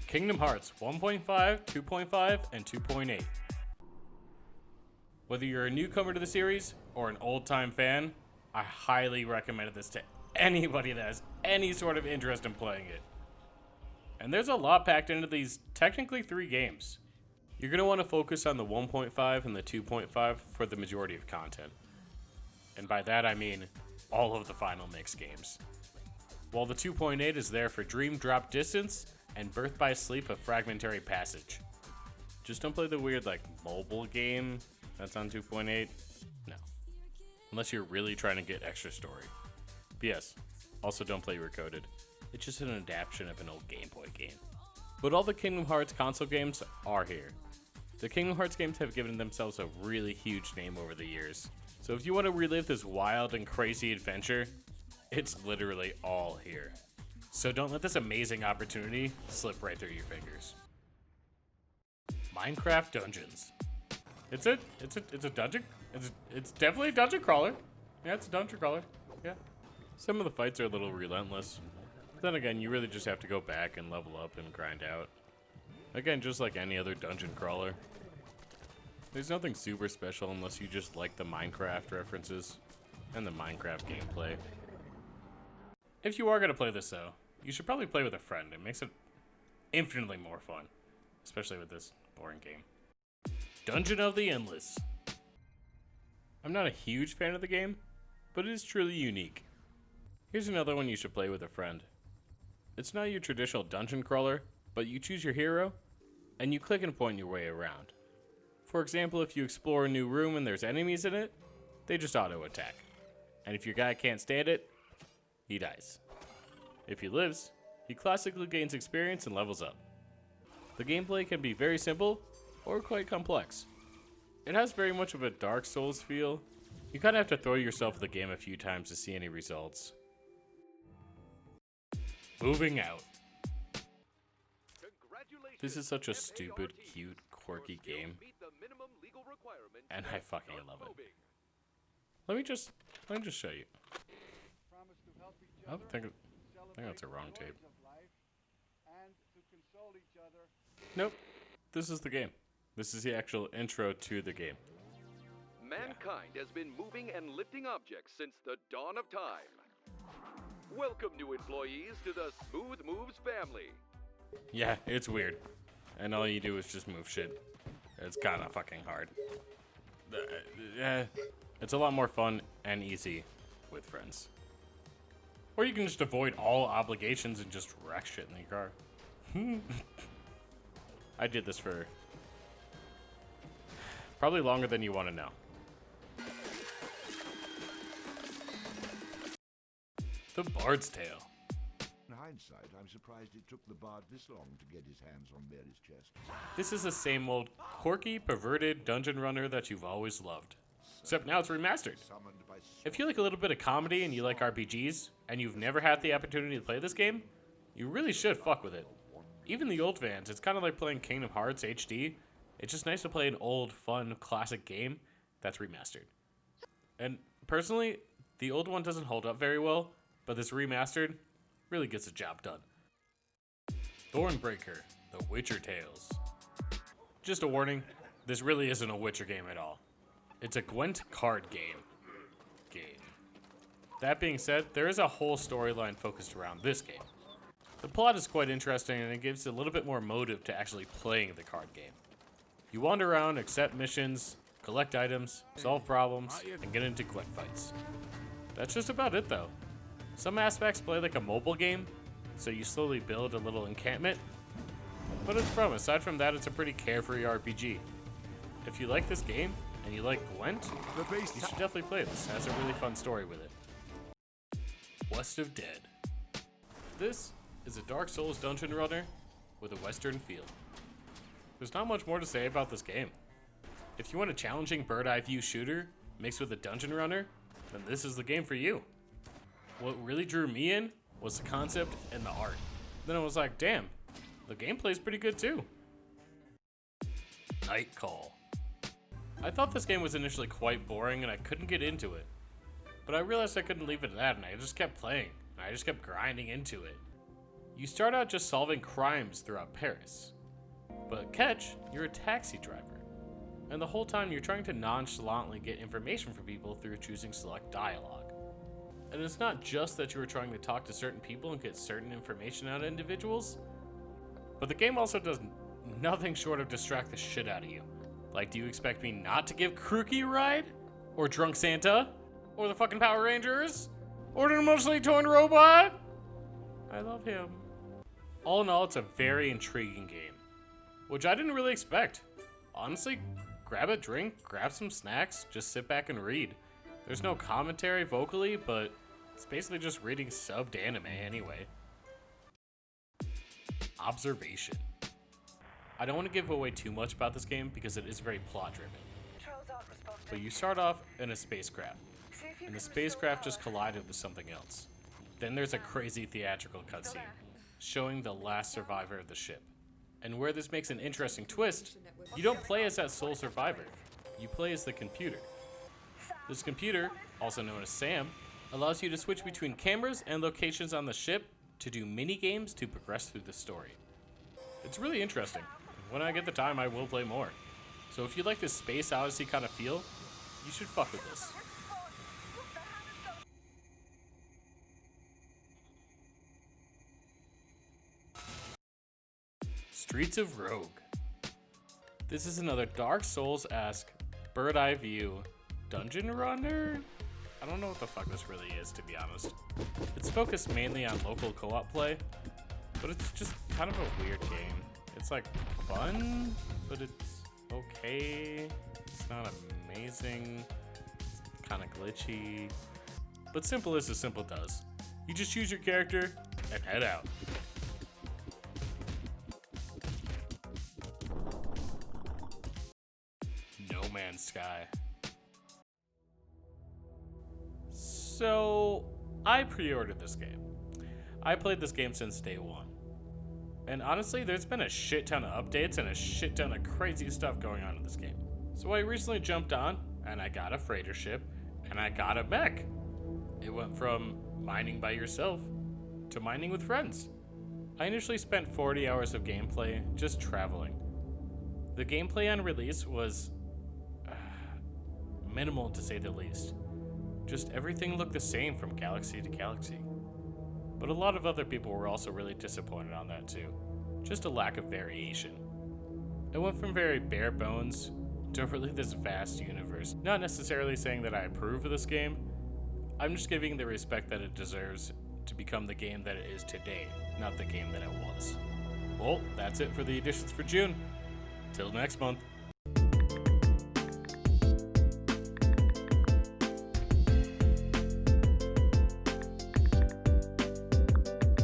Kingdom Hearts 1.5, 2.5, and 2.8. Whether you're a newcomer to the series or an old-time fan, I highly recommend this to anybody that has any sort of interest in playing it. And there's a lot packed into these technically 3 games. You're going to want to focus on the 1.5 and the 2.5 for the majority of content. And by that I mean all of the final mix games. While the 2.8 is there for Dream Drop Distance and Birth by Sleep of Fragmentary Passage. Just don't play the weird mobile game that's on 2.8. No. Unless you're really trying to get extra story. But yes, also don't play Recoded. It's just an adaptation of an old Game Boy game. But all the Kingdom Hearts console games are here. The Kingdom Hearts games have given themselves a really huge name over the years. So if you want to relive this wild and crazy adventure, it's literally all here. So don't let this amazing opportunity slip right through your fingers. Minecraft Dungeons. It's a dungeon. It's definitely a dungeon crawler. Yeah, it's a dungeon crawler. Yeah. Some of the fights are a little relentless. But then again, you really just have to go back and level up and grind out. Again, just like any other dungeon crawler. There's nothing super special unless you just like the Minecraft references and the Minecraft gameplay. If you are going to play this though, you should probably play with a friend. It makes it infinitely more fun, especially with this boring game. Dungeon of the Endless. I'm not a huge fan of the game, but it is truly unique. Here's another one you should play with a friend. It's not your traditional dungeon crawler, but you choose your hero, and you click and point your way around. For example, if you explore a new room and there's enemies in it, they just auto-attack. And if your guy can't stand it, he dies. If he lives, he classically gains experience and levels up. The gameplay can be very simple or quite complex. It has very much of a Dark Souls feel. You kind of have to throw yourself at the game a few times to see any results. Moving Out. This is such a stupid, cute, quirky game, and I fucking love it. Let me just show you. I think that's a wrong tape. Nope, this is the game. This is the actual intro to the game. Mankind has been moving and lifting objects since the dawn of time. Welcome, new employees, to the Smooth Moves family. Yeah, it's weird. And all you do is just move shit. It's kind of fucking hard. It's a lot more fun and easy with friends. Or you can just avoid all obligations and just wreck shit in the car. I did this for probably longer than you want to know. The Bard's Tale. In hindsight, I'm surprised it took the bard this long to get his hands on Mary's chest. This is the same old quirky, perverted dungeon runner that you've always loved. Except now it's remastered. If you like a little bit of comedy and you like RPGs, and you've never had the opportunity to play this game, you really should fuck with it. Even the old fans, it's kind of like playing Kingdom Hearts HD. It's just nice to play an old, fun, classic game that's remastered. And personally, the old one doesn't hold up very well, but this remastered really gets the job done. Thornbreaker, The Witcher Tales. Just a warning, this really isn't a Witcher game at all. It's a Gwent card game. That being said, there is a whole storyline focused around this game. The plot is quite interesting and it gives a little bit more motive to actually playing the card game. You wander around, accept missions, collect items, solve problems, and get into Gwent fights. That's just about it though. Some aspects play like a mobile game, so you slowly build a little encampment, but aside from that, it's a pretty carefree RPG. If you like this game, and you like Gwent, you should definitely play this. It has a really fun story with it. West of Dead. This is a Dark Souls dungeon runner with a Western feel. There's not much more to say about this game. If you want a challenging bird-eye view shooter mixed with a dungeon runner, then this is the game for you. What really drew me in was the concept and the art. Then I was like, damn, the gameplay's pretty good too. Night Call. I thought this game was initially quite boring and I couldn't get into it. But I realized I couldn't leave it at that and I just kept playing. And I just kept grinding into it. You start out just solving crimes throughout Paris. But catch, you're a taxi driver. And the whole time you're trying to nonchalantly get information from people through choosing select dialogue. And it's not just that you were trying to talk to certain people and get certain information out of individuals, but the game also does nothing short of distract the shit out of you. Like, do you expect me not to give Crookie a ride? Or Drunk Santa? Or the fucking Power Rangers? Or an emotionally torn robot? I love him. All in all, it's a very intriguing game, which I didn't really expect. Honestly, grab a drink, grab some snacks, just sit back and read. There's no commentary vocally, but it's basically just reading subbed anime anyway. Observation. I don't want to give away too much about this game because it is very plot driven. But you start off in a spacecraft, and the spacecraft just collided with something else. Then there's a crazy theatrical cutscene showing the last survivor of the ship. And where this makes an interesting twist, you don't play as that sole survivor. You play as the computer. This computer, also known as Sam, allows you to switch between cameras and locations on the ship to do mini games to progress through the story. It's really interesting. When I get the time, I will play more. So if you like this Space Odyssey kind of feel, you should fuck with this. Streets of Rogue. This is another Dark Souls-esque bird-eye view dungeon runner? I don't know what the fuck this really is, to be honest. It's focused mainly on local co-op play, but it's just kind of a weird game. It's like fun, but it's okay. It's not amazing. It's kind of glitchy. But simple as the simple does. You just choose your character and head out. No Man's Sky. So, I pre-ordered this game. I played this game since day one. And honestly, there's been a shit ton of updates and a shit ton of crazy stuff going on in this game. So I recently jumped on, and I got a freighter ship, and I got a mech. It went from mining by yourself to mining with friends. I initially spent 40 hours of gameplay just traveling. The gameplay on release was minimal to say the least. Just everything looked the same from galaxy to galaxy. But a lot of other people were also really disappointed on that too. Just a lack of variation. It went from very bare bones to really this vast universe. Not necessarily saying that I approve of this game. I'm just giving the respect that it deserves to become the game that it is today, not the game that it was. Well, that's it for the editions for June. Till next month.